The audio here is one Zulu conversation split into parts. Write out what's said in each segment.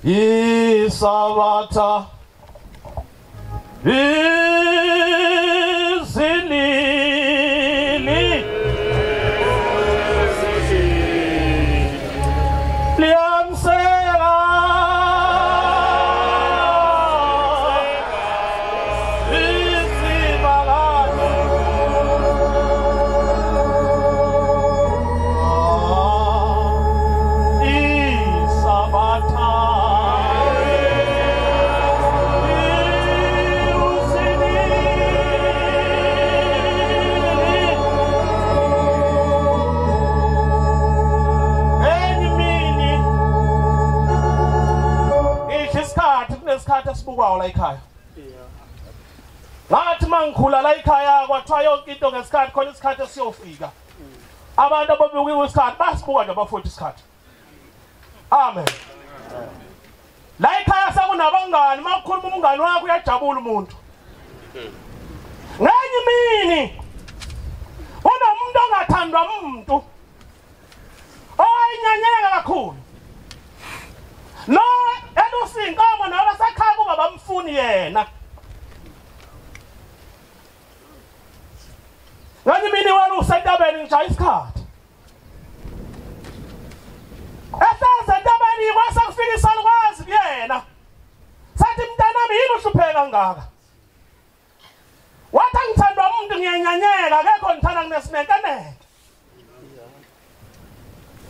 Isabatha izilili liyamseka izibakala Isabatha isikhathi esibukayo la ekhaya. Ngathi mangikhula la ekhaya kwathiwa yonke into ngesikhathi khona isikhathi esiyofika. Abantu ababukiwe isikhathi basibuka nje bafutha isikhathi. Amen. La ekhaya sekunabangani makukhuluma umngani wakho uyajabula umuntu. Ngenye imini unomuntu ongathandwa umuntu. Oyinyanyeka kakhulu. No, elusinkomo noma sakhaya kuba bamfuni yena. Ngenye imini wena usentabeni ngishaya isikhathi. Esentabeni kwase kufika isalukwazi kuyena. Sathi mntanami yini uhlupheka kangaka? Wathi ngithandwa umuntu ngiyenyanyeka akekho ngithanda kunesinenkeneke.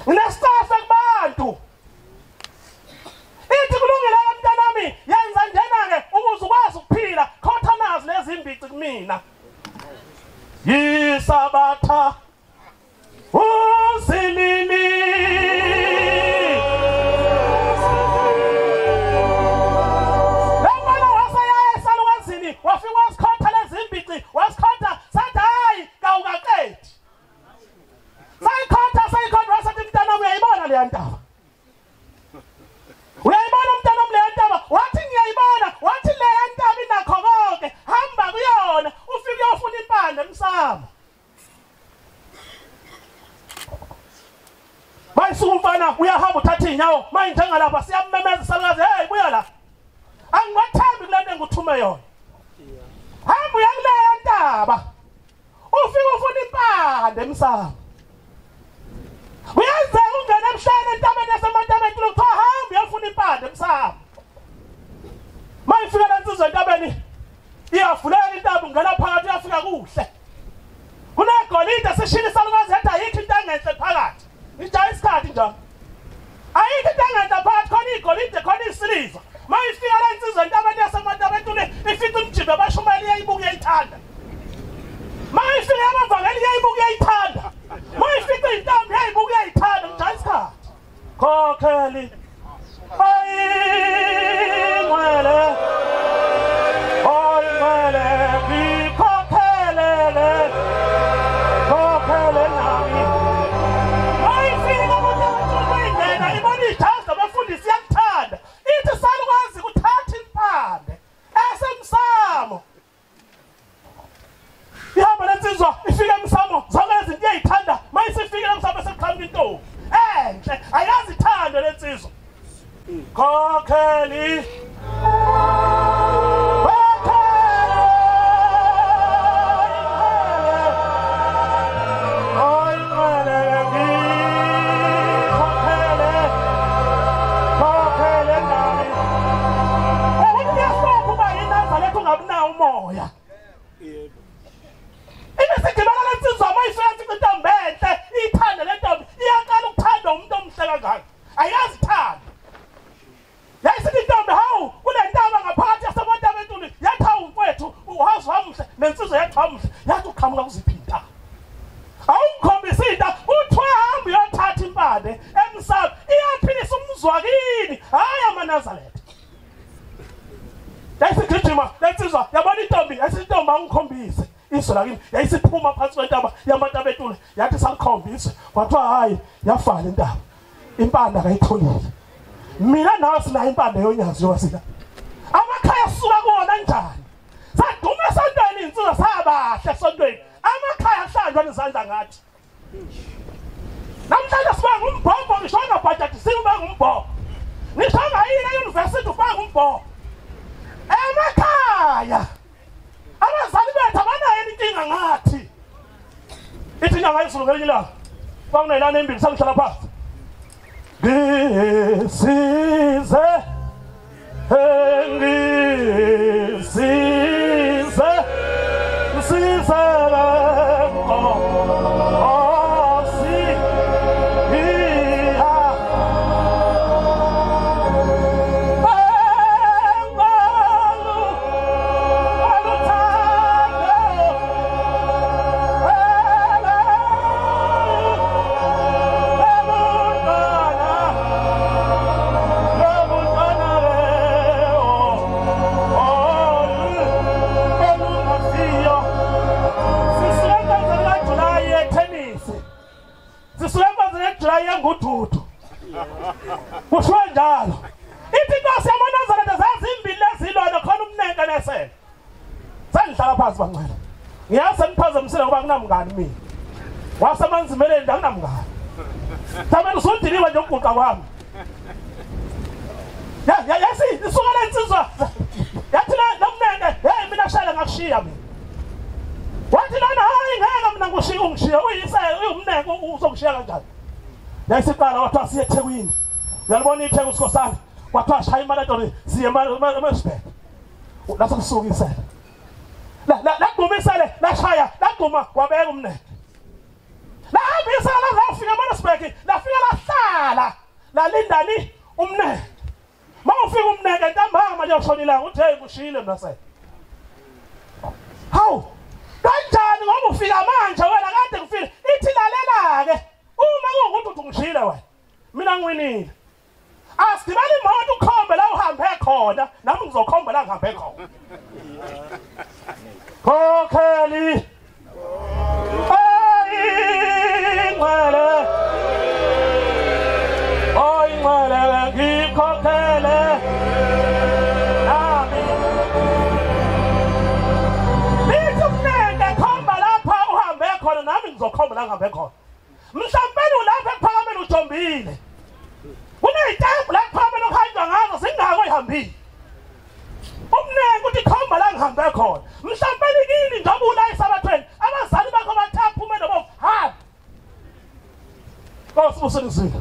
Nginesitasa kubantu. Ithi kulungile mntanami yenza njena-ke ukuze ukwazi ukuphila khotha nazi lezi imbici kumina. Yisabatha uzilili lembala wasayaya esalukazini wafika wasikhotha lezi imbici wasikhotha sathi hayi kawukaqedi. Sayikhotha wasathi mntanami uyayibona leya ndaba. Uyayibona mntanami leya ndaba? Wathi ngiyayibona. Wathi leya ndaba inakho konke. Hamba kuyona ufike uyofuna impande emsamo. Mayisuka umfana uyahamba uthatha inyawo manje njengalapha siyamemeza salukazi hey buya la. Angiwathembi kule nto engithume yona. Hamba uya kuleya ndaba. Ufike ufuna impande emsamo. Uyenzeka ungena emhlane entabeni yasemantabeni kuthiwa hamba uyafuna impande emsamo. Mayifika lensizwe entabeni iyavuleka intaba ungena phakathi uyafika kuhle. Kunegolide sishila isalukazi yathi ayikho into engenhle phakathi. Ijaya isikhathi njalo. Ayikho into engenhle phakathi khona igolide khona isiliva. Mayifika lensizwe entabeni yasemantabeni ifika umjimbe bashumela iyayibuka uyayithanda. Mayifika yabavangeli iyayibuka uyayithanda. Mayifika intambo iyayibuka uyayithanda ijaya isikhathi. Khokheli ayingwele ifike emsamo zonke izinto uyayithanda mayisifike emsamo sekuqhamuka into enhle ayazithanda lensizwa khokheli umoya ibesigibela lensizwa mayifika intombi enhle iyithande le ntombi iyaqala ukuthanda umuntu omhle kangaka ayazithanda. Yayisithi intombi hawu kule ntaba ngaphakathi yasemantabeni yathi hawu mfowethu uhazi wamuhle nensizwa yathi wamuhle yathi uqhamuka kuziphi intaba. Awungikhombisa into uthiwa hamba uyothatha impande emsamo iyaphilisa umzwakini hayi amaNazaretha. Yayisigijima lensizwa yabona intombi yayisintombi angikhombise izwe lakini yayisiphuma phansi kwentaba yamantabetule yathi sangikhombise kwathiwa hayi yavala intaba impande akayitholile. Mina nawe sinayo impande yonyazi yowasila amakhaya suka kuwona njani saduma esontweni insizwa sabahle esontweni amakhaya ahlanjwa nezandla ngathi namhlanje siba ngumbhobho ngisho ngabhajathi siba ngumbhobho ngisho ngayile e-university ufaka umbhoko emakhaya abazali bethu abanayo inkinga ngathi ithi nyanga isulukele ilanga bangunelana embili sangihlala phansi ngisize ngisize ngisize ngududu kusho njalo ithi Nkosi yaManazarete zazimbili lezilwane khona umnenke nesele sengihlala phansi bancane ngiyazi ngiphazamisile ngoba nginamngani mina wasemanzimeleni nginamngani thameni usudiliwe nje umguqa wami yasi isukela insizwa yathi la mnenke hey mina shaya ngakushiya mina wathi lana hayi ngeke mina ngushiya ungishiya uyise umnenke uzokushiya kanjani yayisiqala wathiwa siye eThekwini uyalibona iTheku uSikhosana wathiwa shaya imalatori siye eMarisburg lase kusukisela la dumisele la shaya la duma wabeka umnene la hambisa la zafika eMarisburg lafika lahlala la lindani umnene mawufika umnene ntambama manje ushonila uthe kushile mnase hawu kanjani ngoba ufika manje wena kade kufile ithi lalela ke uma kuwukuthi ungishile wena mina ngiwinile asigibele imoto ukhombe la uhambe khona nami ngizokhomba la ngihambe khona Khokheli Ingwele ngikhokhele nami Nithi umnene khomba lapha uhambe khona nami ngizokhomba la ngihambe khona mhlawumbe ulapha ekuphakameni ujombile kuneyitembu la ekuphakameni okuhanjwa ngazo singako ihambile umnene uthi khomba la ngihambe khona mhlawumbe likini njengoba ula esabathweni abazali bakho bathapha umene bovu hamba Nkosi busengizile